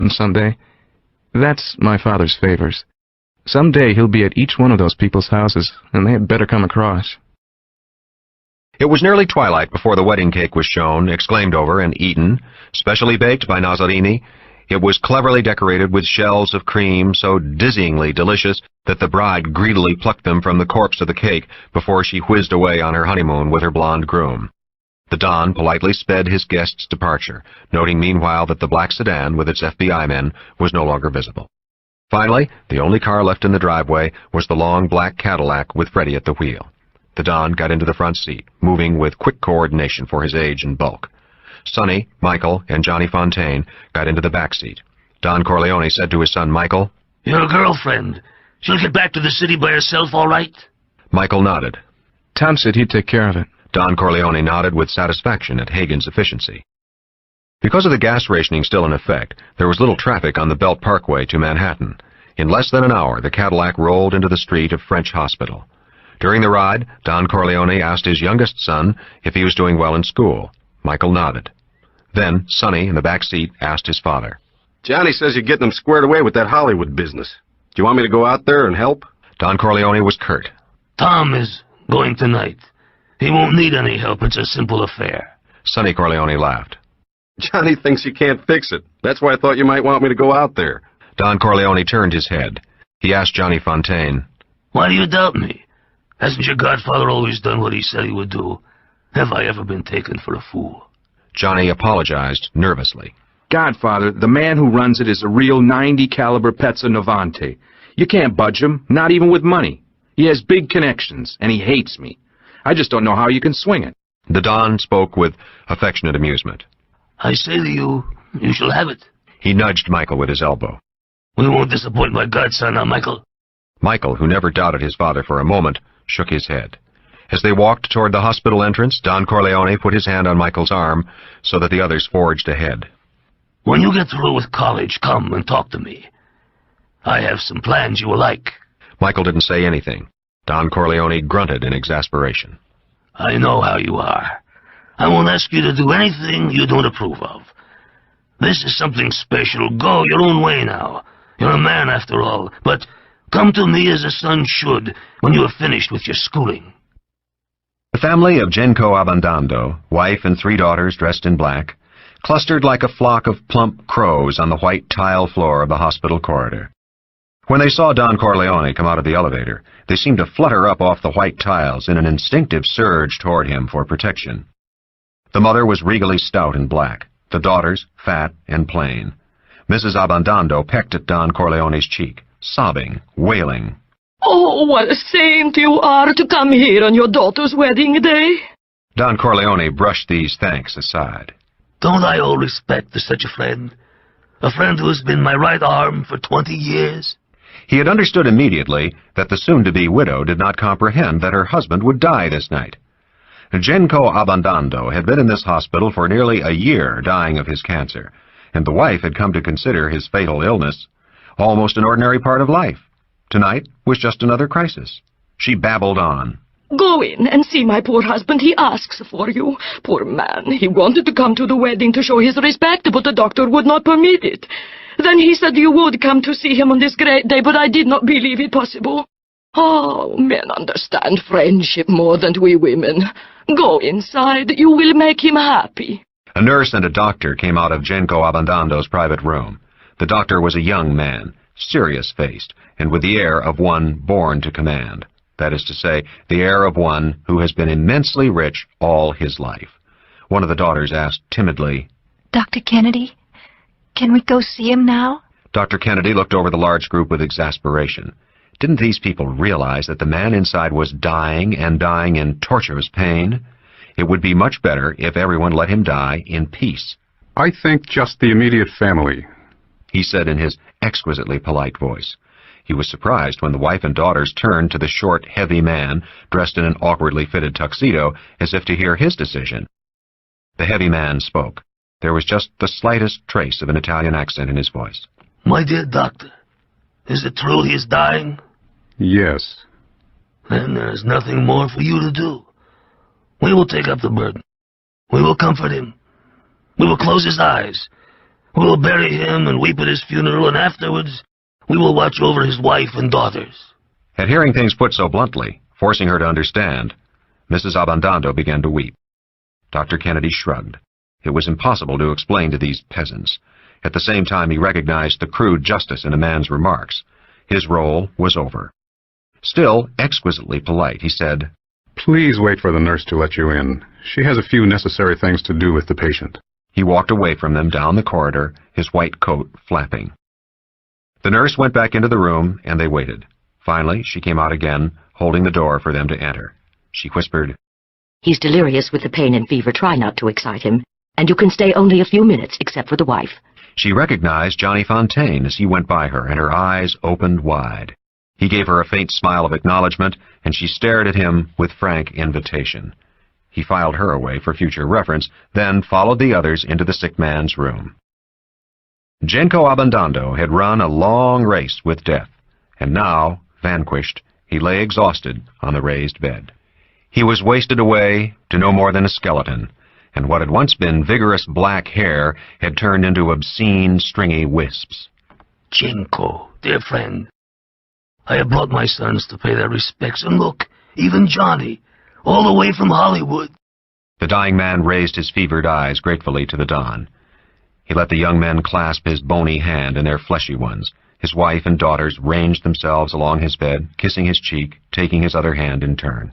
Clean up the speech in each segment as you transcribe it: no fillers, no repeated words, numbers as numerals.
And someday, that's my father's favors. Someday he'll be at each one of those people's houses, and they had better come across. It was nearly twilight before the wedding cake was shown, exclaimed over, and eaten, specially baked by Nazarini. It was cleverly decorated with shells of cream so dizzyingly delicious that the bride greedily plucked them from the corpse of the cake before she whizzed away on her honeymoon with her blonde groom. The Don politely sped his guest's departure, noting meanwhile that the black sedan with its FBI men was no longer visible. Finally, the only car left in the driveway was the long black Cadillac with Freddie at the wheel. The Don got into the front seat, moving with quick coordination for his age and bulk. Sonny, Michael, and Johnny Fontaine got into the back seat. Don Corleone said to his son Michael, "Your girlfriend. She'll get back to the city by herself, all right?" Michael nodded. Tom said he'd take care of it. Don Corleone nodded with satisfaction at Hagen's efficiency. Because of the gas rationing still in effect, there was little traffic on the Belt Parkway to Manhattan. In less than an hour, the Cadillac rolled into the street of French Hospital. During the ride, Don Corleone asked his youngest son if he was doing well in school. Michael nodded. Then, Sonny, in the back seat, asked his father. "Johnny says you're getting him squared away with that Hollywood business. Do you want me to go out there and help?" Don Corleone was curt. "Tom is going tonight. He won't need any help. It's a simple affair." Sonny Corleone laughed. "Johnny thinks you can't fix it. That's why I thought you might want me to go out there." Don Corleone turned his head. He asked Johnny Fontaine, "Why do you doubt me? Hasn't your godfather always done what he said he would do? Have I ever been taken for a fool?" Johnny apologized nervously. "Godfather, the man who runs it is a real 90 caliber Pezzo Novante. You can't budge him, not even with money. He has big connections, and he hates me. I just don't know how you can swing it." The Don spoke with affectionate amusement. "I say to you, you shall have it." He nudged Michael with his elbow. "We won't disappoint my godson now, Michael." Michael, who never doubted his father for a moment, shook his head. As they walked toward the hospital entrance, Don Corleone put his hand on Michael's arm so that the others forged ahead. "When you get through with college, come and talk to me. I have some plans you will like." Michael didn't say anything. Don Corleone grunted in exasperation. "I know how you are. I won't ask you to do anything you don't approve of. This is something special. Go your own way now. You're a man after all. But come to me as a son should when you have finished with your schooling." The family of Genco Abandando, wife and 3 daughters dressed in black, clustered like a flock of plump crows on the white tile floor of the hospital corridor. When they saw Don Corleone come out of the elevator, they seemed to flutter up off the white tiles in an instinctive surge toward him for protection. The mother was regally stout and black, the daughters fat and plain. Mrs. Abandando pecked at Don Corleone's cheek, sobbing, wailing. "Oh, what a saint you are to come here on your daughter's wedding day." Don Corleone brushed these thanks aside. "Don't I owe respect to such a friend? A friend who has been my right arm for 20 years? He had understood immediately that the soon-to-be widow did not comprehend that her husband would die this night. Genco Abandando had been in this hospital for nearly a year dying of his cancer, and the wife had come to consider his fatal illness almost an ordinary part of life. Tonight was just another crisis. She babbled on. "Go in and see my poor husband. He asks for you. Poor man. He wanted to come to the wedding to show his respect, but the doctor would not permit it. Then he said you would come to see him on this great day, but I did not believe it possible. Oh, men understand friendship more than we women. Go inside. You will make him happy." A nurse and a doctor came out of Genco Abandando's private room. The doctor was a young man, serious-faced, and with the air of one born to command. That is to say, the air of one who has been immensely rich all his life. One of the daughters asked timidly, "Dr. Kennedy, can we go see him now?" Dr. Kennedy looked over the large group with exasperation. Didn't these people realize that the man inside was dying and dying in torturous pain? It would be much better if everyone let him die in peace. "I think just the immediate family," he said in his exquisitely polite voice. He was surprised when the wife and daughters turned to the short, heavy man, dressed in an awkwardly fitted tuxedo, as if to hear his decision. The heavy man spoke. There was just the slightest trace of an Italian accent in his voice. "My dear doctor, is it true he is dying?" "Yes." "Then there is nothing more for you to do. We will take up the burden. We will comfort him. We will close his eyes. We'll bury him and weep at his funeral, and afterwards we will watch over his wife and daughters." At hearing things put so bluntly, forcing her to understand, Mrs. Abandando began to weep. Dr. Kennedy shrugged. It was impossible to explain to these peasants. At the same time, he recognized the crude justice in a man's remarks. His role was over. Still exquisitely polite, he said, Please wait for the nurse to let you in. She has a few necessary things to do with the patient. He walked away from them down the corridor, his white coat flapping. The nurse went back into the room, and they waited. Finally, she came out again, holding the door for them to enter. She whispered, "He's delirious with the pain and fever. Try not to excite him. And you can stay only a few minutes, except for the wife." She recognized Johnny Fontaine as he went by her, and her eyes opened wide. He gave her a faint smile of acknowledgment, and she stared at him with frank invitation. He filed her away for future reference, then followed the others into the sick man's room. Genco Abandando had run a long race with death, and now, vanquished, he lay exhausted on the raised bed. He was wasted away to no more than a skeleton, and what had once been vigorous black hair had turned into obscene, stringy wisps. "Genco, dear friend, I have brought my sons to pay their respects, and look, even Johnny, all the way from Hollywood." The dying man raised his fevered eyes gratefully to the dawn. He let the young men clasp his bony hand in their fleshy ones. His wife and daughters ranged themselves along his bed, kissing his cheek, taking his other hand in turn.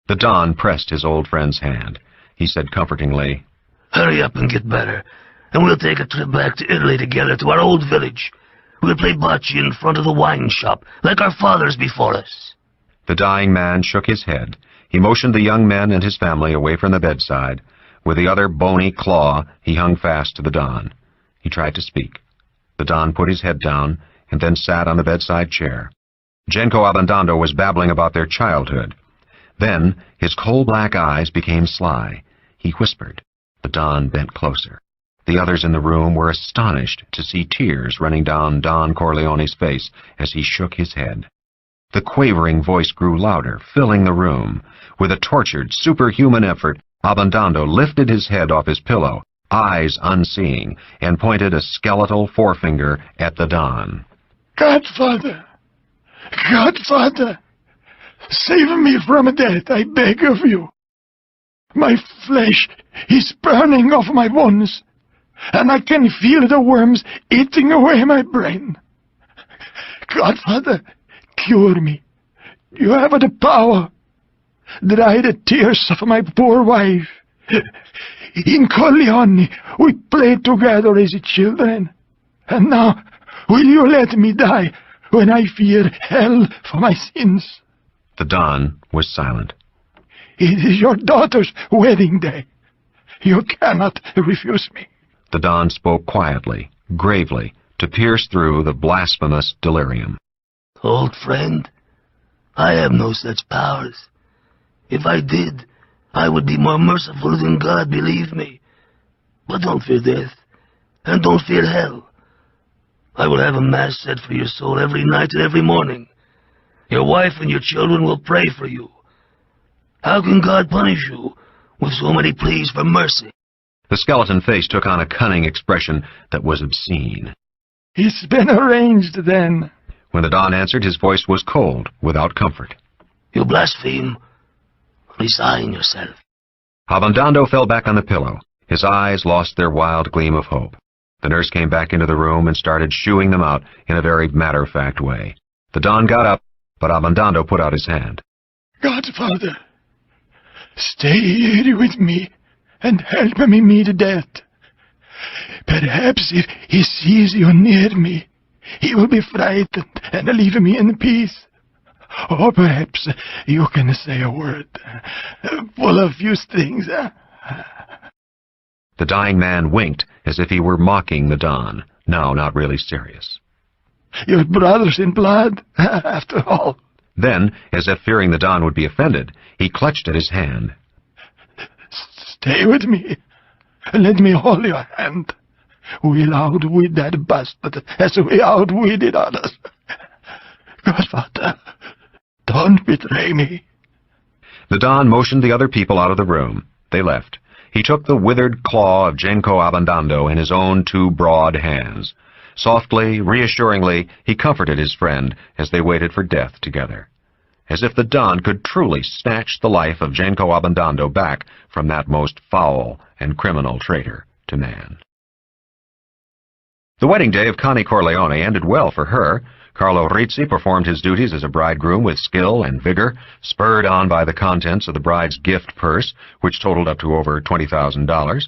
The Don pressed his old friend's hand. He said comfortingly, "Hurry up and get better, and we'll take a trip back to Italy together, to our old village. We'll play bocce in front of the wine shop, like our fathers before us." The dying man shook his head. He motioned the young men and his family away from the bedside. With the other bony claw, he hung fast to the Don. He tried to speak. The Don put his head down, and then sat on the bedside chair. Genco Abandando was babbling about their childhood. Then his coal-black eyes became sly. He whispered. The Don bent closer. The others in the room were astonished to see tears running down Don Corleone's face as he shook his head. The quavering voice grew louder, filling the room. With a tortured, superhuman effort, Abandando lifted his head off his pillow, eyes unseeing, and pointed a skeletal forefinger at the Don. "Godfather! Godfather! Save me from death, I beg of you. My flesh is burning off my bones, and I can feel the worms eating away my brain. Godfather, cure me. You have the power. Dry the tears of my poor wife. In Corleone, we played together as children. And now, will you let me die when I fear hell for my sins?" The Don was silent. "It is your daughter's wedding day. You cannot refuse me." The Don spoke quietly, gravely, to pierce through the blasphemous delirium. "Old friend, I have no such powers. If I did, I would be more merciful than God, believe me. But don't fear death, and don't fear hell. I will have a mass said for your soul every night and every morning. Your wife and your children will pray for you. How can God punish you with so many pleas for mercy?" The skeleton face took on a cunning expression that was obscene. "It's been arranged, then." When the Don answered, his voice was cold, without comfort. "You blaspheme. Resign yourself." Abandando fell back on the pillow. His eyes lost their wild gleam of hope. The nurse came back into the room and started shooing them out in a very matter-of-fact way. The Don got up, but Abandando put out his hand. "Godfather, stay here with me and help me meet death. Perhaps if he sees you near me, he will be frightened and leave me in peace. Or perhaps you can say a word full of few strings." The dying man winked as if he were mocking the Don, now not really serious. "Your brothers in blood, after all." Then, as if fearing the Don would be offended, he clutched at his hand. "Stay with me. Let me hold your hand. We'll outwit that bastard as we outwitted others. Godfather, don't betray me." The Don motioned the other people out of the room. They left. He took the withered claw of Genco Abandando in his own two broad hands. Softly, reassuringly, he comforted his friend as they waited for death together. As if the Don could truly snatch the life of Genco Abandando back from that most foul and criminal traitor to man. The wedding day of Connie Corleone ended well for her. Carlo Rizzi performed his duties as a bridegroom with skill and vigor, spurred on by the contents of the bride's gift purse, which totaled up to over $20,000.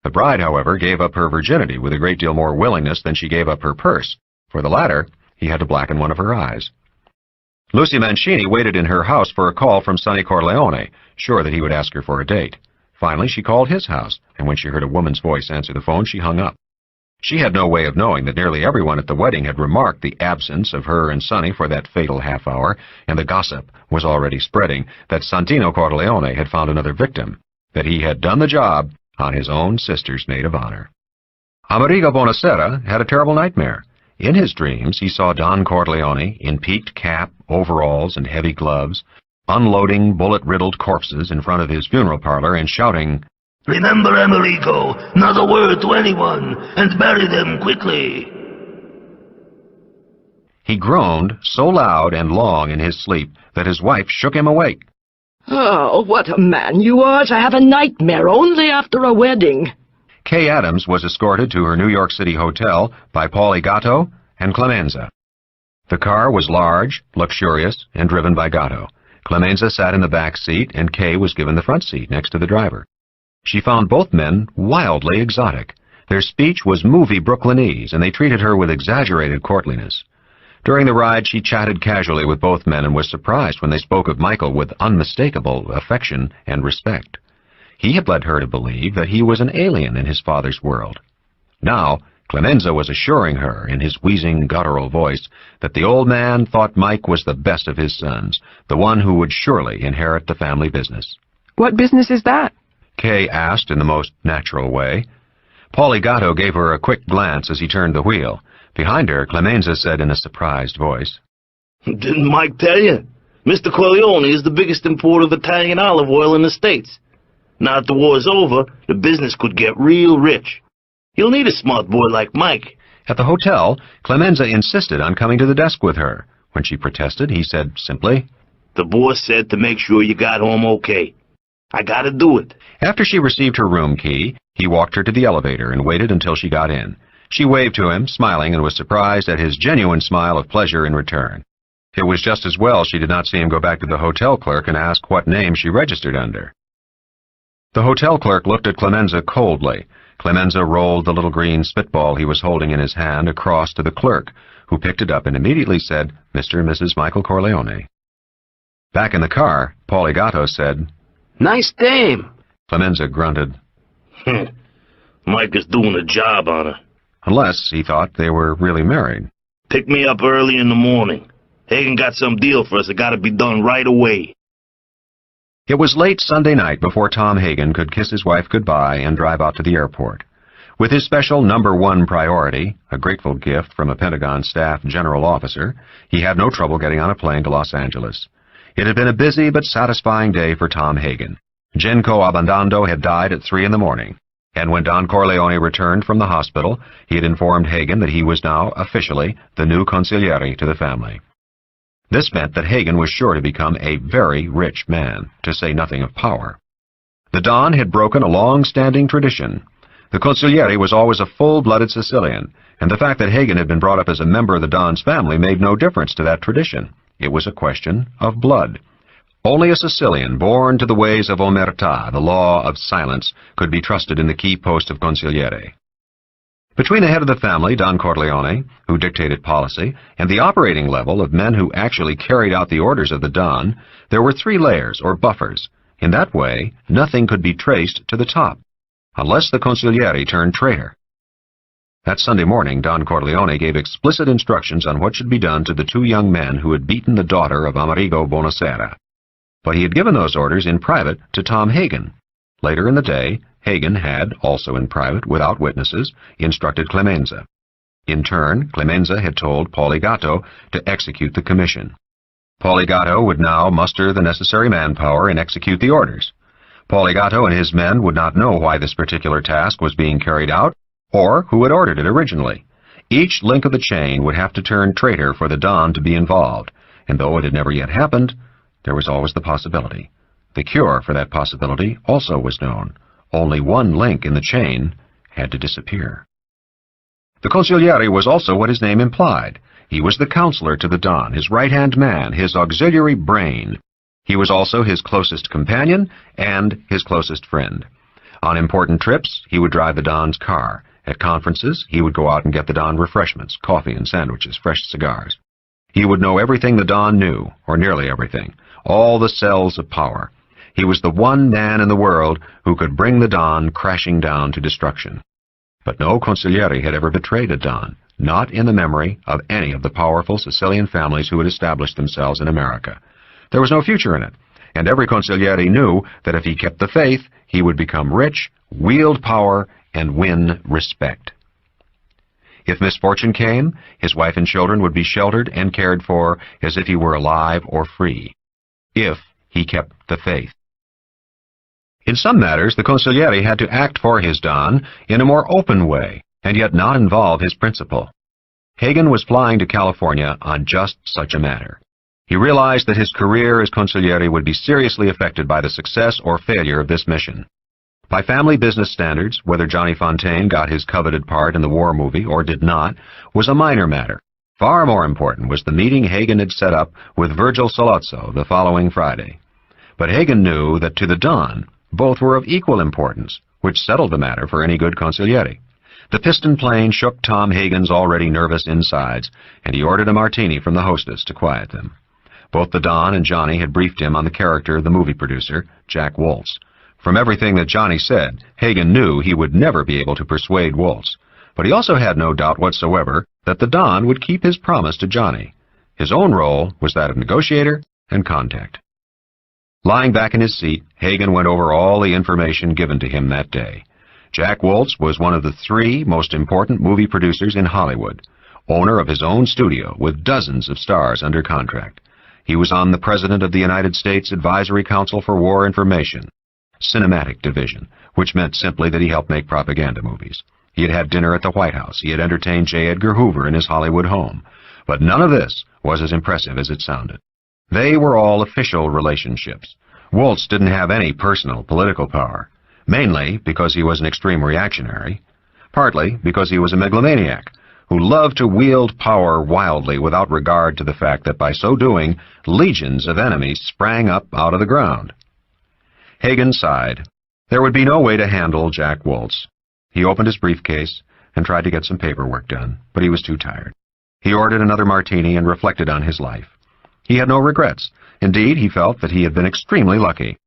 The bride, however, gave up her virginity with a great deal more willingness than she gave up her purse. For the latter, he had to blacken one of her eyes. Lucy Mancini waited in her house for a call from Sonny Corleone, sure that he would ask her for a date. Finally, she called his house, and when she heard a woman's voice answer the phone, she hung up. She had no way of knowing that nearly everyone at the wedding had remarked the absence of her and Sonny for that fatal half-hour, and the gossip was already spreading that Santino Corleone had found another victim, that he had done the job on his own sister's maid of honor. Amerigo Bonacera had a terrible nightmare. In his dreams, he saw Don Corleone, in peaked cap, overalls, and heavy gloves, unloading bullet-riddled corpses in front of his funeral parlor and shouting, "Remember, Amerigo, not a word to anyone, and bury them quickly." He groaned so loud and long in his sleep that his wife shook him awake. Oh, what a man you are to have a nightmare only after a wedding. Kay Adams was escorted to her New York City hotel by Paulie Gatto and Clemenza. The car was large, luxurious, and driven by Gatto. Clemenza sat in the back seat, and Kay was given the front seat next to the driver. She found both men wildly exotic. Their speech was movie Brooklynese, and they treated her with exaggerated courtliness. During the ride, she chatted casually with both men and was surprised when they spoke of Michael with unmistakable affection and respect. He had led her to believe that he was an alien in his father's world. Now, Clemenza was assuring her in his wheezing, guttural voice that the old man thought Mike was the best of his sons, the one who would surely inherit the family business. "What business is that?" Kay asked in the most natural way. Paulie Gatto gave her a quick glance as he turned the wheel. Behind her, Clemenza said in a surprised voice, "Didn't Mike tell you? Mr. Corleone is the biggest importer of Italian olive oil in the States. Now that the war's over, the business could get real rich. You'll need a smart boy like Mike." At the hotel, Clemenza insisted on coming to the desk with her. When she protested, he said simply, "The boss said to make sure you got home okay. I gotta do it." After she received her room key, he walked her to the elevator and waited until she got in. She waved to him, smiling, and was surprised at his genuine smile of pleasure in return. It was just as well she did not see him go back to the hotel clerk and ask what name she registered under. The hotel clerk looked at Clemenza coldly. Clemenza rolled the little green spitball he was holding in his hand across to the clerk, who picked it up and immediately said, "Mr. and Mrs. Michael Corleone." Back in the car, Paulie Gatto said, "Nice dame." Clemenza grunted. "Mike is doing a job on her." Unless he thought they were really married. "Pick me up early in the morning. Hagen got some deal for us that gotta be done right away." It was late Sunday night before Tom Hagen could kiss his wife goodbye and drive out to the airport. With his special #1 priority, a grateful gift from a Pentagon staff general officer, he had no trouble getting on a plane to Los Angeles. It had been a busy but satisfying day for Tom Hagen. Genco Abandando had died at 3 in the morning, and when Don Corleone returned from the hospital, he had informed Hagen that he was now officially the new consigliere to the family. This meant that Hagen was sure to become a very rich man, to say nothing of power. The Don had broken a long-standing tradition. The consigliere was always a full-blooded Sicilian, and the fact that Hagen had been brought up as a member of the Don's family made no difference to that tradition. It was a question of blood. Only a Sicilian born to the ways of omertà, the law of silence, could be trusted in the key post of consigliere. Between the head of the family, Don Corleone, who dictated policy, and the operating level of men who actually carried out the orders of the Don, there were 3 layers, or buffers. In that way, nothing could be traced to the top, unless the consigliere turned traitor. That Sunday morning, Don Corleone gave explicit instructions on what should be done to the 2 young men who had beaten the daughter of Amerigo Bonacera. But he had given those orders in private to Tom Hagen. Later in the day, Hagen had, also in private, without witnesses, instructed Clemenza. In turn, Clemenza had told Paulie Gatto to execute the commission. Paulie Gatto would now muster the necessary manpower and execute the orders. Poligato and his men would not know why this particular task was being carried out, or who had ordered it originally. Each link of the chain would have to turn traitor for the Don to be involved, and though it had never yet happened, there was always the possibility. The cure for that possibility also was known. Only one link in the chain had to disappear. The consigliere was also what his name implied. He was the counselor to the Don, his right-hand man, his auxiliary brain. He was also his closest companion and his closest friend. On important trips, he would drive the Don's car. At conferences, he would go out and get the Don refreshments, coffee and sandwiches, fresh cigars. He would know everything the Don knew, or nearly everything, all the cells of power. He was the one man in the world who could bring the Don crashing down to destruction. But no consigliere had ever betrayed a Don, not in the memory of any of the powerful Sicilian families who had established themselves in America. There was no future in it, and every consigliere knew that if he kept the faith, he would become rich, wield power, and win respect. If misfortune came, his wife and children would be sheltered and cared for as if he were alive or free, if he kept the faith. In some matters, the consigliere had to act for his Don in a more open way, and yet not involve his principal. Hagen was flying to California on just such a matter. He realized that his career as consigliere would be seriously affected by the success or failure of this mission. By family business standards, whether Johnny Fontaine got his coveted part in the war movie or did not was a minor matter. Far more important was the meeting Hagen had set up with Virgil Sollozzo the following Friday. But Hagen knew that to the Don, both were of equal importance, which settled the matter for any good consigliere. The piston plane shook Tom Hagen's already nervous insides, and he ordered a martini from the hostess to quiet them. Both the Don and Johnny had briefed him on the character of the movie producer, Jack Woltz. From everything that Johnny said, Hagen knew he would never be able to persuade Woltz, but he also had no doubt whatsoever that the Don would keep his promise to Johnny. His own role was that of negotiator and contact. Lying back in his seat, Hagen went over all the information given to him that day. Jack Woltz was one of the 3 most important movie producers in Hollywood, owner of his own studio with dozens of stars under contract. He was on the President of the United States Advisory Council for War Information, Cinematic Division, which meant simply that he helped make propaganda movies. He had had dinner at the White House. He had entertained J. Edgar Hoover in his Hollywood home. But none of this was as impressive as it sounded. They were all official relationships. Woltz didn't have any personal political power, mainly because he was an extreme reactionary, partly because he was a megalomaniac who loved to wield power wildly without regard to the fact that by so doing, legions of enemies sprang up out of the ground. Hagen sighed. There would be no way to handle Jack Woltz. He opened his briefcase and tried to get some paperwork done, but he was too tired. He ordered another martini and reflected on his life. He had no regrets. Indeed, he felt that he had been extremely lucky.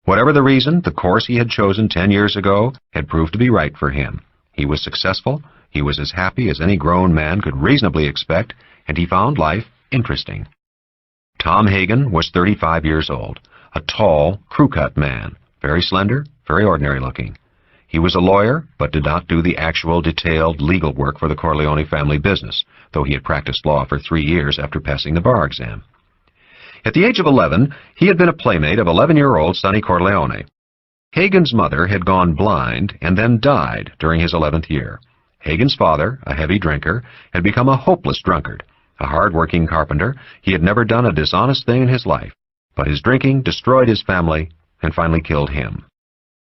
Whatever the reason, the course he had chosen 10 years ago had proved to be right for him. He was successful, he was as happy as any grown man could reasonably expect, and he found life interesting. Tom Hagen was 35 years old, a tall, crew-cut man, very slender, very ordinary-looking. He was a lawyer, but did not do the actual detailed legal work for the Corleone family business, though he had practiced law for 3 years after passing the bar exam. At the age of 11, he had been a playmate of 11-year-old Sonny Corleone. Hagen's mother had gone blind and then died during his 11th year. Hagen's father, a heavy drinker, had become a hopeless drunkard. A hard-working carpenter, he had never done a dishonest thing in his life, but his drinking destroyed his family and finally killed him.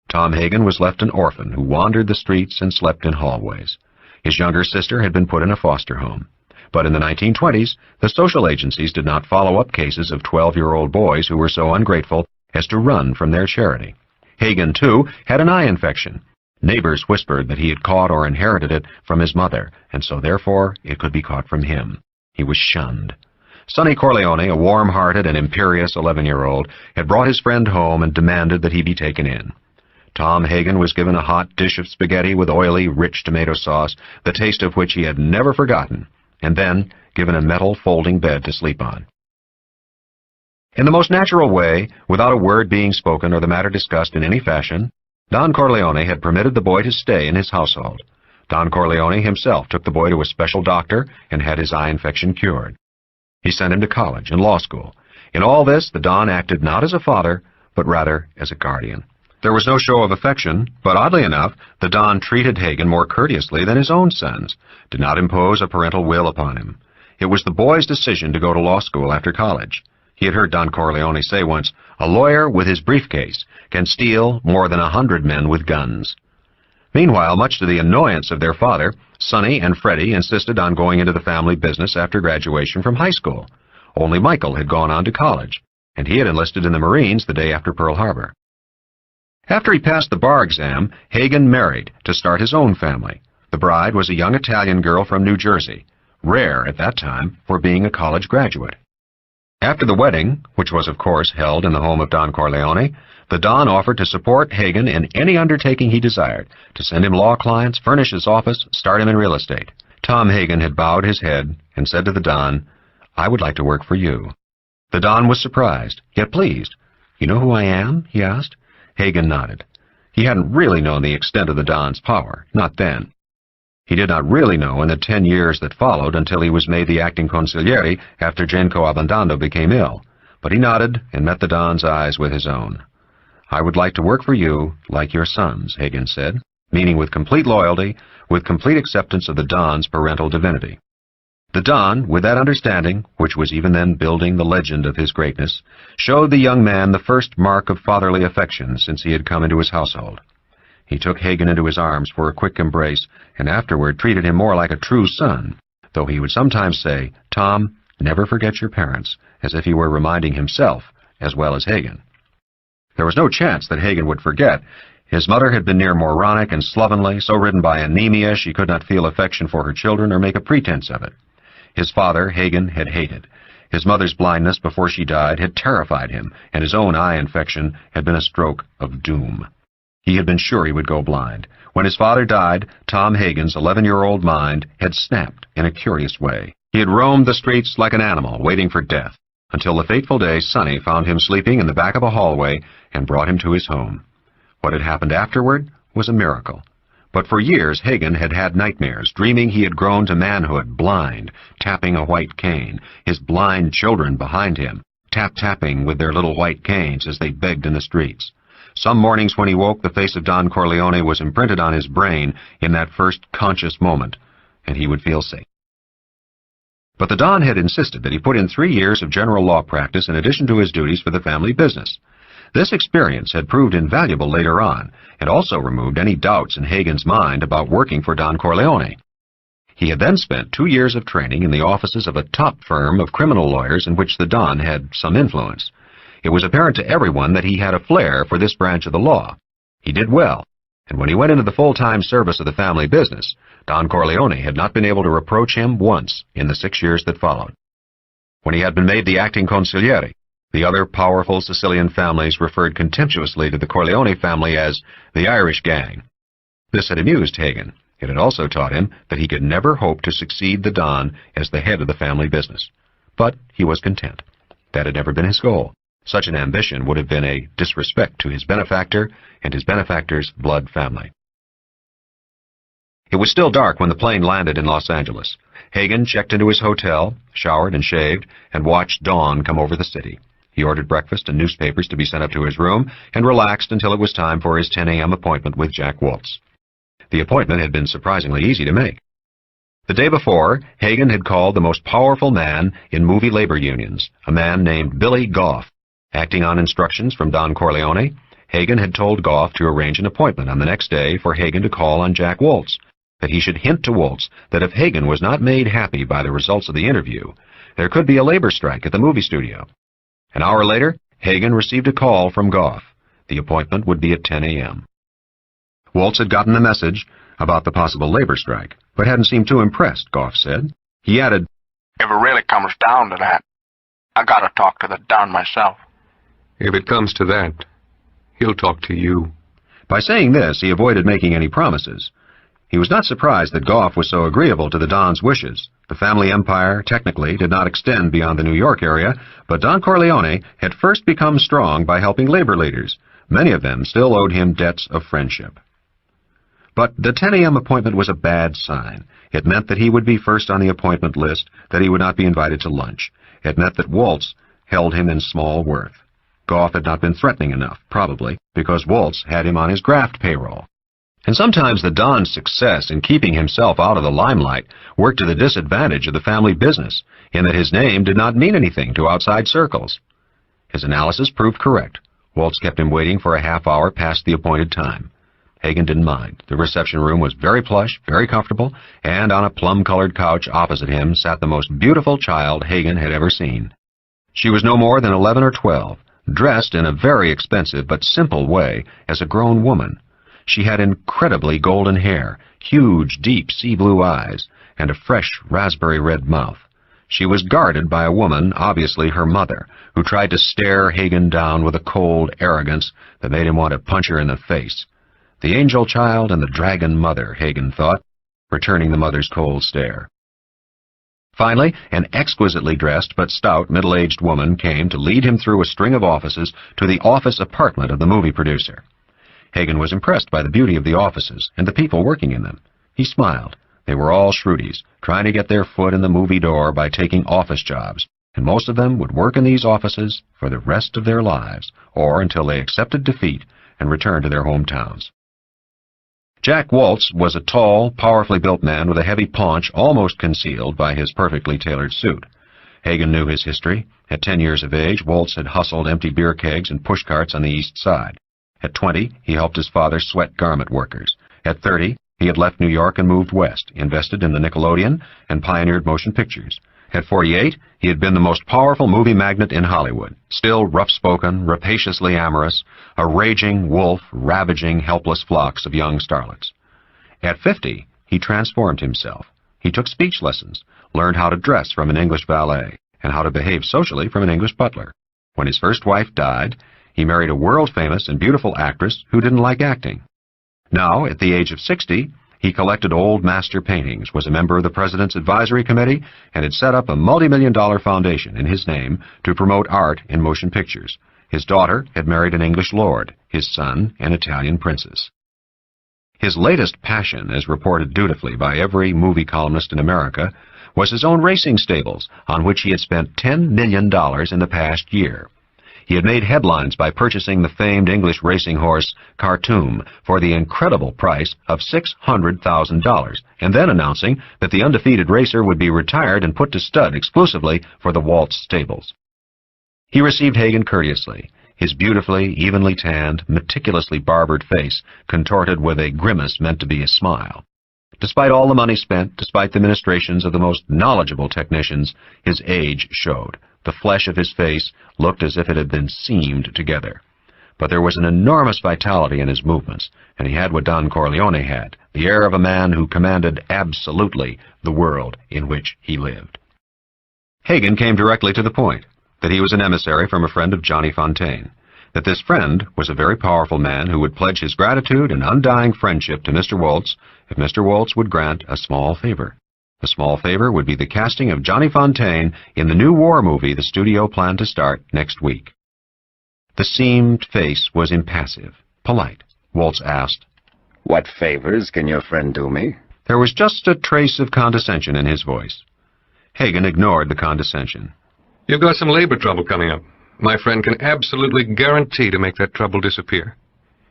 Tom Hagen was left an orphan who wandered the streets and slept in hallways. His younger sister had been put in a foster home. But in the 1920s, the social agencies did not follow up cases of 12-year-old boys who were so ungrateful as to run from their charity. Hagen, too, had an eye infection. Neighbors whispered that he had caught or inherited it from his mother, and so therefore it could be caught from him. He was shunned. Sonny Corleone, a warm-hearted and imperious 11-year-old, had brought his friend home and demanded that he be taken in. Tom Hagen was given a hot dish of spaghetti with oily, rich tomato sauce, the taste of which he had never forgotten, and then given a metal folding bed to sleep on. In the most natural way, without a word being spoken or the matter discussed in any fashion, Don Corleone had permitted the boy to stay in his household. Don Corleone himself took the boy to a special doctor and had his eye infection cured. He sent him to college and law school. In all this, the Don acted not as a father, but rather as a guardian. There was no show of affection, but oddly enough, the Don treated Hagen more courteously than his own sons, did not impose a parental will upon him. It was the boy's decision to go to law school after college. He had heard Don Corleone say once, "A lawyer with his briefcase can steal more than 100 men with guns." Meanwhile, much to the annoyance of their father, Sonny and Freddie insisted on going into the family business after graduation from high school. Only Michael had gone on to college, and he had enlisted in the Marines the day after Pearl Harbor. After he passed the bar exam, Hagen married to start his own family. The bride was a young Italian girl from New Jersey, rare at that time for being a college graduate. After the wedding, which was of course held in the home of Don Corleone, the Don offered to support Hagen in any undertaking he desired, to send him law clients, furnish his office, start him in real estate. Tom Hagen had bowed his head and said to the Don, "I would like to work for you." The Don was surprised, yet pleased. "You know who I am?" he asked. Hagen nodded. He hadn't really known the extent of the Don's power, not then. He did not really know in the 10 years that followed until he was made the acting consigliere after Genco Abondando became ill, but he nodded and met the Don's eyes with his own. "I would like to work for you like your sons," Hagen said, meaning with complete loyalty, with complete acceptance of the Don's parental divinity. The Don, with that understanding, which was even then building the legend of his greatness, showed the young man the first mark of fatherly affection since he had come into his household. He took Hagen into his arms for a quick embrace, and afterward treated him more like a true son, though he would sometimes say, "Tom, never forget your parents," as if he were reminding himself as well as Hagen. There was no chance that Hagen would forget. His mother had been near moronic and slovenly, so ridden by anemia she could not feel affection for her children or make a pretense of it. His father, Hagen, had hated. His mother's blindness before she died had terrified him, and his own eye infection had been a stroke of doom. He had been sure he would go blind. When his father died, Tom Hagen's 11-year-old mind had snapped in a curious way. He had roamed the streets like an animal, waiting for death, until the fateful day Sonny found him sleeping in the back of a hallway and brought him to his home. What had happened afterward was a miracle. But for years Hagen had had nightmares, dreaming he had grown to manhood, blind, tapping a white cane, his blind children behind him, tap-tapping with their little white canes as they begged in the streets. Some mornings when he woke, the face of Don Corleone was imprinted on his brain in that first conscious moment, and he would feel safe. But the Don had insisted that he put in 3 years of general law practice in addition to his duties for the family business. This experience had proved invaluable later on, and also removed any doubts in Hagen's mind about working for Don Corleone. He had then spent 2 years of training in the offices of a top firm of criminal lawyers in which the Don had some influence. It was apparent to everyone that he had a flair for this branch of the law. He did well, and when he went into the full-time service of the family business, Don Corleone had not been able to reproach him once in the 6 years that followed. When he had been made the acting consigliere, the other powerful Sicilian families referred contemptuously to the Corleone family as the Irish gang. This had amused Hagen. It had also taught him that he could never hope to succeed the Don as the head of the family business. But he was content. That had never been his goal. Such an ambition would have been a disrespect to his benefactor and his benefactor's blood family. It was still dark when the plane landed in Los Angeles. Hagen checked into his hotel, showered and shaved, and watched dawn come over the city. He ordered breakfast and newspapers to be sent up to his room, and relaxed until it was time for his 10 a.m. appointment with Jack Waltz. The appointment had been surprisingly easy to make. The day before, Hagen had called the most powerful man in movie labor unions, a man named Billy Goff. Acting on instructions from Don Corleone, Hagen had told Goff to arrange an appointment on the next day for Hagen to call on Jack Waltz, that he should hint to Waltz that if Hagen was not made happy by the results of the interview, there could be a labor strike at the movie studio. An hour later, Hagen received a call from Goff. The appointment would be at 10 a.m. Waltz had gotten the message about the possible labor strike, but hadn't seemed too impressed, Goff said. He added, "If it really comes down to that, I gotta talk to the Don myself." "If it comes to that, he'll talk to you." By saying this, he avoided making any promises. He was not surprised that Goff was so agreeable to the Don's wishes. The family empire, technically, did not extend beyond the New York area, but Don Corleone had first become strong by helping labor leaders. Many of them still owed him debts of friendship. But the 10 a.m. appointment was a bad sign. It meant that he would be first on the appointment list, that he would not be invited to lunch. It meant that Waltz held him in small worth. Goff had not been threatening enough, probably because Waltz had him on his graft payroll. And sometimes the Don's success in keeping himself out of the limelight worked to the disadvantage of the family business, in that his name did not mean anything to outside circles. His analysis proved correct. Waltz kept him waiting for a half hour past the appointed time. Hagen didn't mind. The reception room was very plush, very comfortable, and on a plum-colored couch opposite him sat the most beautiful child Hagen had ever seen. She was no more than 11 or 12, dressed in a very expensive but simple way as a grown woman. She had incredibly golden hair, huge, deep sea-blue eyes, and a fresh raspberry-red mouth. She was guarded by a woman, obviously her mother, who tried to stare Hagen down with a cold arrogance that made him want to punch her in the face. The angel child and the dragon mother, Hagen thought, returning the mother's cold stare. Finally, an exquisitely dressed but stout middle-aged woman came to lead him through a string of offices to the office apartment of the movie producer. Hagen was impressed by the beauty of the offices and the people working in them. He smiled. They were all shrewdies, trying to get their foot in the movie door by taking office jobs, and most of them would work in these offices for the rest of their lives, or until they accepted defeat and returned to their hometowns. Jack Waltz was a tall, powerfully built man with a heavy paunch almost concealed by his perfectly tailored suit. Hagen knew his history. At 10 years of age, Waltz had hustled empty beer kegs and pushcarts on the East Side. At 20, he helped his father sweat garment workers. At 30, he had left New York and moved west, invested in the Nickelodeon, and pioneered motion pictures. At 48, he had been the most powerful movie magnate in Hollywood, still rough-spoken, rapaciously amorous, a raging wolf ravaging helpless flocks of young starlets. At 50, he transformed himself. He took speech lessons, learned how to dress from an English valet, and how to behave socially from an English butler. When his first wife died, he married a world-famous and beautiful actress who didn't like acting. Now, at the age of 60, he collected old master paintings, was a member of the President's Advisory Committee, and had set up a multi-million-dollar foundation in his name to promote art in motion pictures. His daughter had married an English lord, his son an Italian princess. His latest passion, as reported dutifully by every movie columnist in America, was his own racing stables, on which he had spent $10 million in the past year. He had made headlines by purchasing the famed English racing horse Khartoum for the incredible price of $600,000, and then announcing that the undefeated racer would be retired and put to stud exclusively for the Waltz stables. He received Hagen courteously, his beautifully, evenly tanned, meticulously barbered face contorted with a grimace meant to be a smile. Despite all the money spent, despite the ministrations of the most knowledgeable technicians, his age showed. The flesh of his face looked as if it had been seamed together. But there was an enormous vitality in his movements, and he had what Don Corleone had, the air of a man who commanded absolutely the world in which he lived. Hagen came directly to the point, that he was an emissary from a friend of Johnny Fontaine, that this friend was a very powerful man who would pledge his gratitude and undying friendship to Mr. Waltz if Mr. Waltz would grant a small favor. The small favor would be the casting of Johnny Fontaine in the new war movie the studio planned to start next week. The seamed face was impassive, polite. Waltz asked, "What favors can your friend do me?" There was just a trace of condescension in his voice. Hagen ignored the condescension. "You've got some labor trouble coming up. My friend can absolutely guarantee to make that trouble disappear.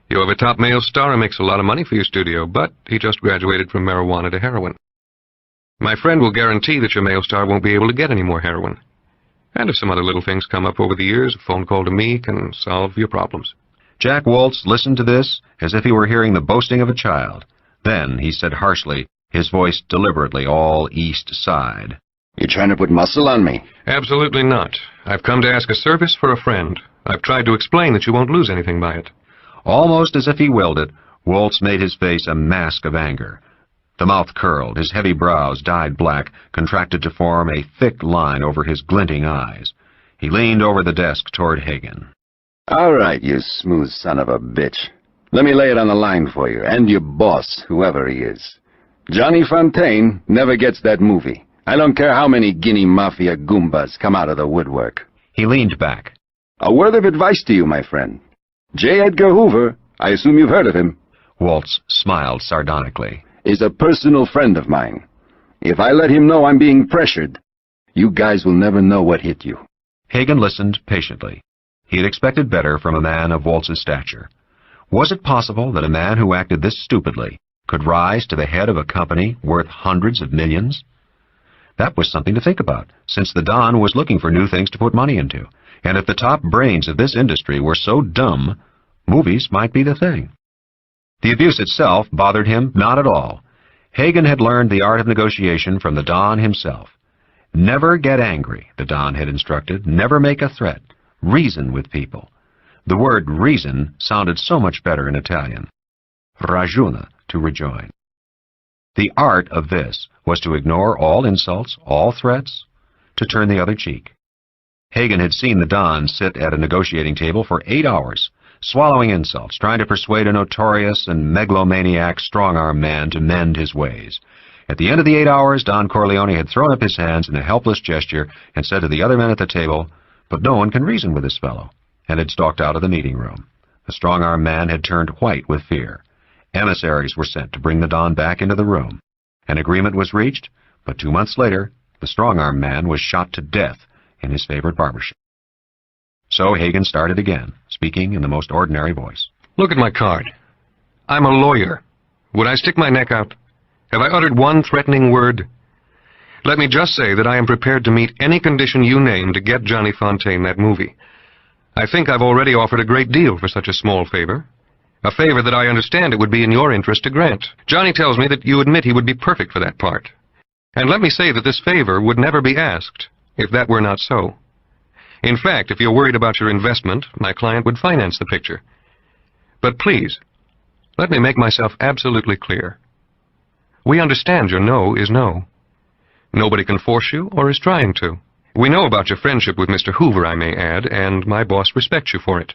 You have a top male star who makes a lot of money for your studio, but he just graduated from marijuana to heroin. My friend will guarantee that your male star won't be able to get any more heroin. And if some other little things come up over the years, a phone call to me can solve your problems." Jack Waltz listened to this as if he were hearing the boasting of a child. Then he said harshly, his voice deliberately all East Side, "You trying to put muscle on me?" "Absolutely not. I've come to ask a service for a friend. I've tried to explain that you won't lose anything by it." Almost as if he willed it, Waltz made his face a mask of anger. The mouth curled, his heavy brows, dyed black, contracted to form a thick line over his glinting eyes. He leaned over the desk toward Hagen. "All right, you smooth son of a bitch. Let me lay it on the line for you, and your boss, whoever he is. Johnny Fontaine never gets that movie. I don't care how many Guinea Mafia Goombas come out of the woodwork." He leaned back. "A word of advice to you, my friend. J. Edgar Hoover, I assume you've heard of him." Waltz smiled sardonically. "Is a personal friend of mine. If I let him know I'm being pressured, you guys will never know what hit you." Hagen listened patiently. He had expected better from a man of Waltz's stature. Was it possible that a man who acted this stupidly could rise to the head of a company worth hundreds of millions? That was something to think about, since the Don was looking for new things to put money into, and if the top brains of this industry were so dumb, movies might be the thing. The abuse itself bothered him not at all. Hagen had learned the art of negotiation from the Don himself. Never get angry, the Don had instructed. Never make a threat. Reason with people. The word reason sounded so much better in Italian. Ragiona, to rejoin. The art of this was to ignore all insults, all threats, to turn the other cheek. Hagen had seen the Don sit at a negotiating table for 8 hours, swallowing insults, trying to persuade a notorious and megalomaniac strong-arm man to mend his ways. At the end of the 8 hours, Don Corleone had thrown up his hands in a helpless gesture and said to the other men at the table, "But no one can reason with this fellow," and had stalked out of the meeting room. The strong-arm man had turned white with fear. Emissaries were sent to bring the Don back into the room. An agreement was reached, but 2 months later, the strong-arm man was shot to death in his favorite barbershop. So Hagen started again, speaking in the most ordinary voice. Look at my card. I'm a lawyer. Would I stick my neck out? Have I uttered one threatening word? Let me just say that I am prepared to meet any condition you name to get Johnny Fontaine that movie. I think I've already offered a great deal for such a small favor. A favor that I understand it would be in your interest to grant. Johnny tells me that you admit he would be perfect for that part. And let me say that this favor would never be asked, if that were not so. In fact, if you're worried about your investment, my client would finance the picture. But please, let me make myself absolutely clear. We understand your no is no. Nobody can force you or is trying to. We know about your friendship with Mr. Hoover, I may add, and my boss respects you for it.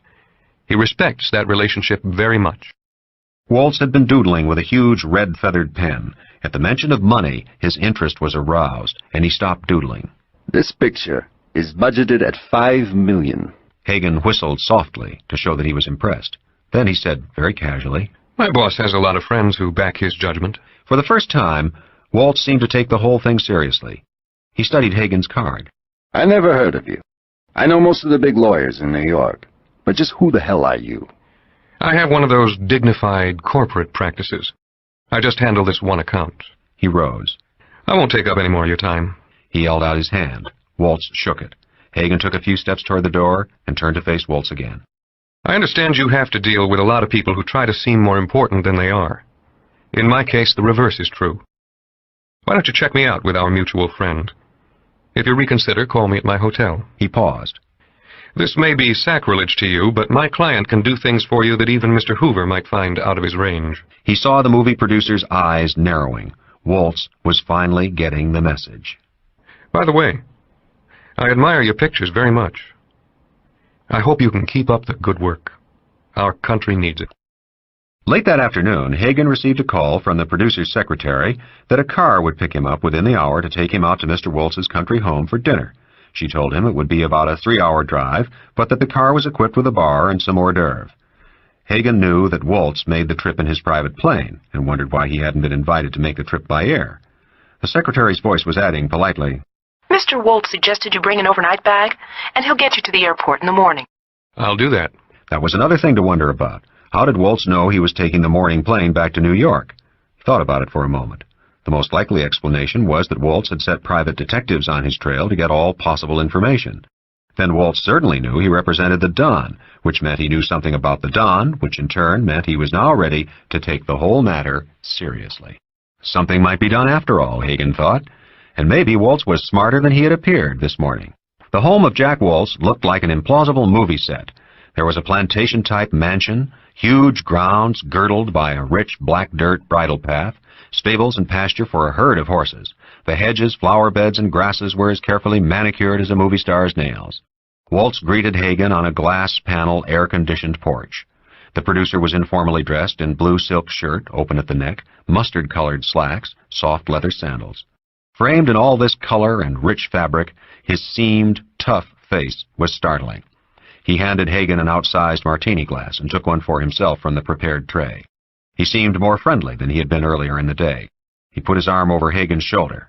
He respects that relationship very much. Waltz had been doodling with a huge red-feathered pen. At the mention of money, his interest was aroused, and he stopped doodling. This picture is budgeted at $5 million. Hagen whistled softly to show that he was impressed. Then he said very casually, My boss has a lot of friends who back his judgment. For the first time, Waltz seemed to take the whole thing seriously. He studied Hagen's card. I never heard of you. I know most of the big lawyers in New York. But just who the hell are you? I have one of those dignified corporate practices. I just handle this one account. He rose. I won't take up any more of your time. He held out his hand. Waltz shook it. Hagen took a few steps toward the door and turned to face Waltz again. I understand you have to deal with a lot of people who try to seem more important than they are. In my case, the reverse is true. Why don't you check me out with our mutual friend? If you reconsider, call me at my hotel. He paused. This may be sacrilege to you, but my client can do things for you that even Mr. Hoover might find out of his range. He saw the movie producer's eyes narrowing. Waltz was finally getting the message. By the way, I admire your pictures very much. I hope you can keep up the good work. Our country needs it. Late that afternoon, Hagen received a call from the producer's secretary that a car would pick him up within the hour to take him out to Mr. Waltz's country home for dinner. She told him it would be about a 3-hour drive, but that the car was equipped with a bar and some hors d'oeuvre. Hagen knew that Waltz made the trip in his private plane, and wondered why he hadn't been invited to make the trip by air. The secretary's voice was adding politely, Mr. Waltz suggested you bring an overnight bag, and he'll get you to the airport in the morning. I'll do that. That was another thing to wonder about. How did Waltz know he was taking the morning plane back to New York? He thought about it for a moment. The most likely explanation was that Waltz had set private detectives on his trail to get all possible information. Then Waltz certainly knew he represented the Don, which meant he knew something about the Don, which in turn meant he was now ready to take the whole matter seriously. Something might be done after all, Hagen thought, and maybe Waltz was smarter than he had appeared this morning. The home of Jack Waltz looked like an implausible movie set. There was a plantation-type mansion, huge grounds girdled by a rich black dirt bridle path, stables and pasture for a herd of horses. The hedges, flower beds, and grasses were as carefully manicured as a movie star's nails. Waltz greeted Hagen on a glass-panel, air-conditioned porch. The producer was informally dressed in blue silk shirt, open at the neck, mustard-colored slacks, soft leather sandals. Framed in all this color and rich fabric, his seamed, tough face was startling. He handed Hagen an outsized martini glass and took one for himself from the prepared tray. He seemed more friendly than he had been earlier in the day. He put his arm over Hagen's shoulder.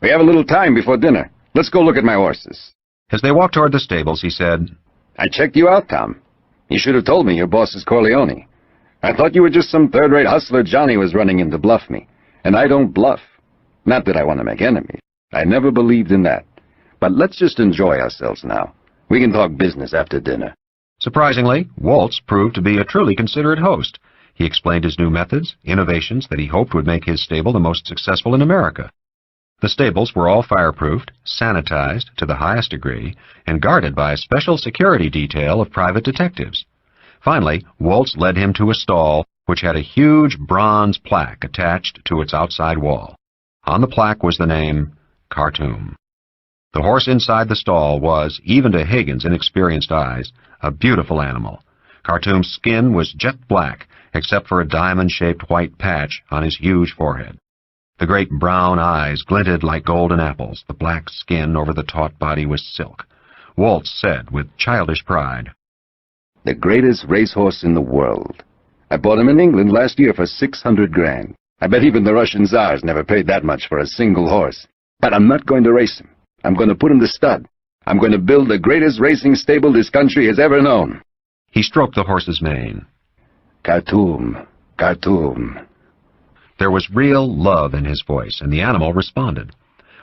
We have a little time before dinner. Let's go look at my horses. As they walked toward the stables, he said, I checked you out, Tom. You should have told me your boss is Corleone. I thought you were just some third-rate hustler Johnny was running in to bluff me. And I don't bluff. Not that I want to make enemies. I never believed in that. But let's just enjoy ourselves now. We can talk business after dinner. Surprisingly, Waltz proved to be a truly considerate host. He explained his new methods, innovations that he hoped would make his stable the most successful in America. The stables were all fireproofed, sanitized to the highest degree, and guarded by a special security detail of private detectives. Finally, Waltz led him to a stall which had a huge bronze plaque attached to its outside wall. On the plaque was the name Khartoum. The horse inside the stall was, even to Hagen's inexperienced eyes, a beautiful animal. Khartoum's skin was jet black, except for a diamond-shaped white patch on his huge forehead. The great brown eyes glinted like golden apples. The black skin over the taut body was silk. Waltz said with childish pride, "The greatest racehorse in the world. I bought him in England last year for 600 grand. I bet even the Russian Tsars never paid that much for a single horse. But I'm not going to race him. I'm going to put him to stud. I'm going to build the greatest racing stable this country has ever known." He stroked the horse's mane. "Khartoum, Khartoum." There was real love in his voice, and the animal responded.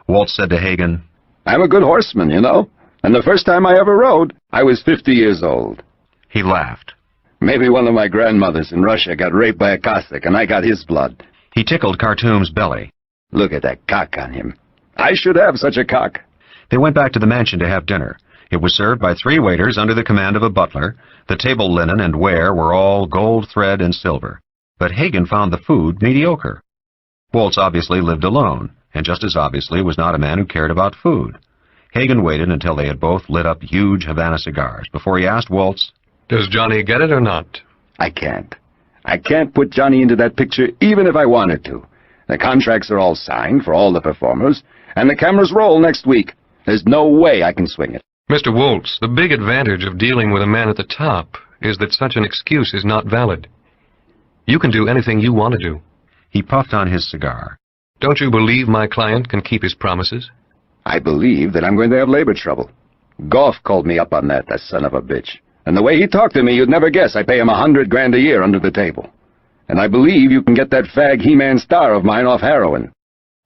Waltz said to Hagen, "I'm a good horseman, you know, and the first time I ever rode, I was 50 years old." He laughed. "Maybe one of my grandmothers in Russia got raped by a Cossack, and I got his blood." He tickled Khartoum's belly. "Look at that cock on him. I should have such a cock." They went back to the mansion to have dinner. It was served by 3 waiters under the command of a butler. The table linen and ware were all gold thread and silver. But Hagen found the food mediocre. Waltz obviously lived alone, and just as obviously was not a man who cared about food. Hagen waited until they had both lit up huge Havana cigars before he asked Waltz, "Does Johnny get it or not?" "I can't. I can't put Johnny into that picture even if I wanted to. The contracts are all signed for all the performers, and the cameras roll next week. There's no way I can swing it." Mr. Waltz, the big advantage of dealing with a man at the top is that such an excuse is not valid. You can do anything you want to do. He puffed on his cigar. Don't you believe my client can keep his promises? "I believe that I'm going to have labor trouble. Goff called me up on that son of a bitch. And the way he talked to me, you'd never guess I pay him 100 grand a year under the table. And I believe you can get that fag He-Man star of mine off heroin.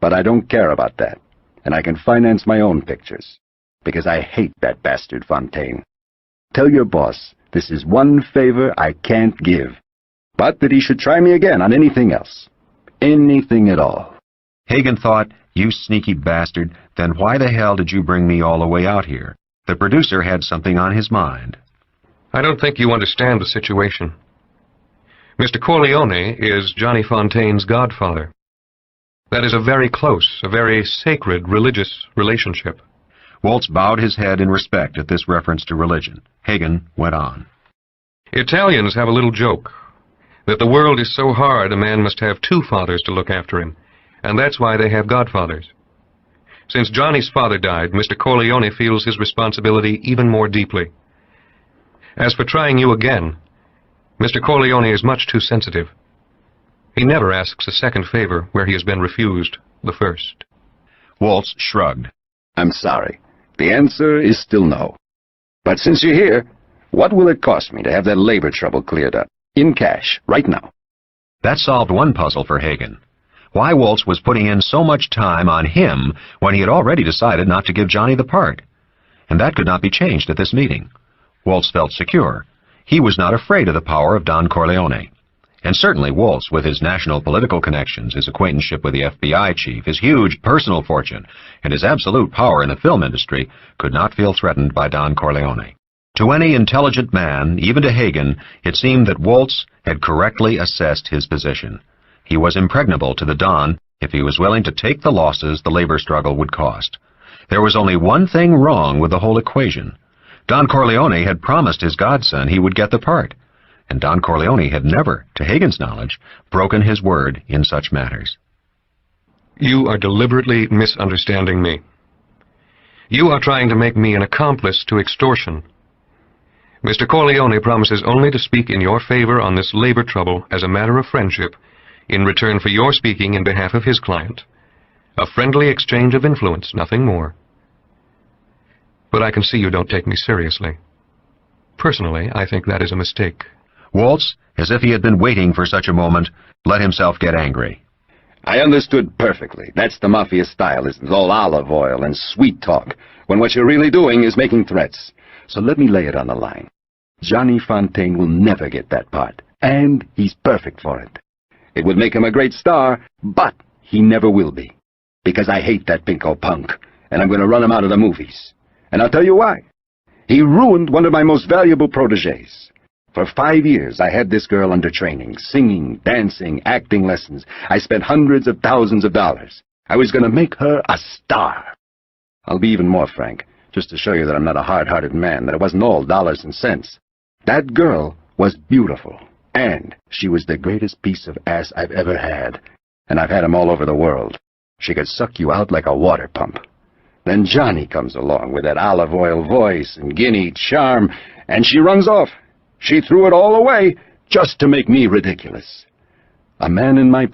But I don't care about that. And I can finance my own pictures. Because I hate that bastard Fontaine. Tell your boss this is one favor I can't give. But that he should try me again on anything else. Anything at all." Hagen thought, "You sneaky bastard, then why the hell did you bring me all the way out here?" The producer had something on his mind. I don't think you understand the situation. Mr. Corleone is Johnny Fontaine's godfather. That is a very close, a very sacred religious relationship. Waltz bowed his head in respect at this reference to religion. Hagen went on. Italians have a little joke, that the world is so hard a man must have 2 fathers to look after him, and that's why they have godfathers. Since Johnny's father died, Mr. Corleone feels his responsibility even more deeply. As for trying you again, Mr. Corleone is much too sensitive. He never asks a second favor where he has been refused the first. Waltz shrugged. "I'm sorry. The answer is still no. But since you're here, what will it cost me to have that labor trouble cleared up? In cash, right now." That solved one puzzle for Hagen. Why Waltz was putting in so much time on him when he had already decided not to give Johnny the part. And that could not be changed at this meeting. Waltz felt secure. He was not afraid of the power of Don Corleone. And certainly Waltz, with his national political connections, his acquaintanceship with the FBI chief, his huge personal fortune, and his absolute power in the film industry, could not feel threatened by Don Corleone. To any intelligent man, even to Hagen, it seemed that Waltz had correctly assessed his position. He was impregnable to the Don if he was willing to take the losses the labor struggle would cost. There was only one thing wrong with the whole equation. Don Corleone had promised his godson he would get the part, and Don Corleone had never, to Hagen's knowledge, broken his word in such matters. You are deliberately misunderstanding me. You are trying to make me an accomplice to extortion. Mr. Corleone promises only to speak in your favor on this labor trouble as a matter of friendship, in return for your speaking in behalf of his client. A friendly exchange of influence, nothing more. But I can see you don't take me seriously. Personally, I think that is a mistake. Waltz, as if he had been waiting for such a moment, let himself get angry. I understood perfectly. That's the mafia style, isn't it? All olive oil and sweet talk, when what you're really doing is making threats. So let me lay it on the line. Johnny Fontaine will never get that part, and he's perfect for it. It would make him a great star, but he never will be, because I hate that pinko punk, and I'm going to run him out of the movies. And I'll tell you why. He ruined one of my most valuable protégés. For 5 years, I had this girl under training, singing, dancing, acting lessons. I spent hundreds of thousands of dollars. I was going to make her a star. I'll be even more frank, just to show you that I'm not a hard-hearted man, that it wasn't all dollars and cents. That girl was beautiful, and she was the greatest piece of ass I've ever had, and I've had them all over the world. She could suck you out like a water pump. Then Johnny comes along with that olive oil voice and guinea charm, and she runs off. She threw it all away just to make me ridiculous. A man in my